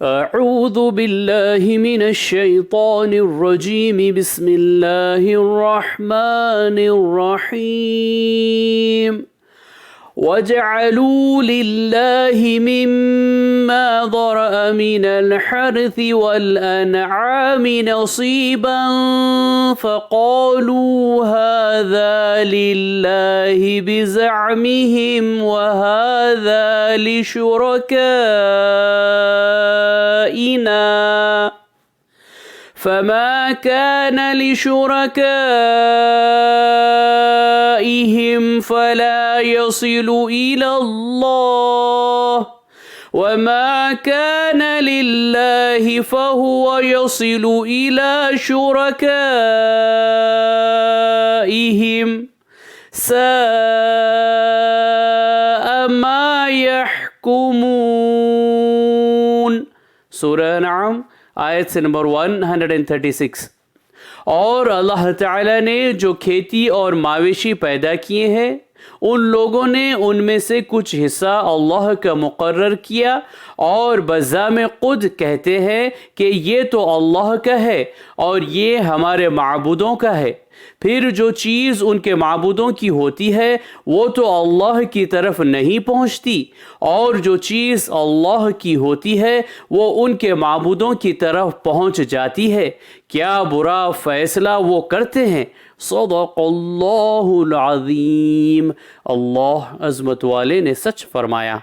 अऊज़ु बिल्लाहि मिनश शैतानिर रजीम बिस्मिल्लाहिर रहमानिर रहीम वजअलू लिल्लाहि मिम्मा ज़रअ मिनल हर्थि वल अनआमि नसीबन फ़क़ालू हाज़ा लिल्लाहि बिज़अमिहिम व हाज़ा लिशुरकाइना फमा कान लिशुरकाइहिम फला यसिलु इलल्लाह वमा कान लिल्लाहि फहुव यसिलु इला शुरकाइहिम साअ मा यहकुमून। सूरह नाम आयत से नंबर 136। और अल्लाह ताला ने जो खेती और मावेशी पैदा किए हैं उन लोगों ने उनमें से कुछ हिस्सा अल्लाह का मुकर्रर किया और बज़ाम खुद कहते हैं कि ये तो अल्लाह का है और ये हमारे माबूदों का है। फिर जो चीज़ उनके माबूदों की होती है वो तो अल्लाह की तरफ नहीं पहुँचती और जो चीज़ अल्लाह की होती है वो उनके माबूदों की तरफ पहुँच जाती है। क्या बुरा फ़ैसला वो करते हैं। सदक़ल्लाहुल अज़ीम। अल्लाह अज़मत वाले ने सच फरमाया।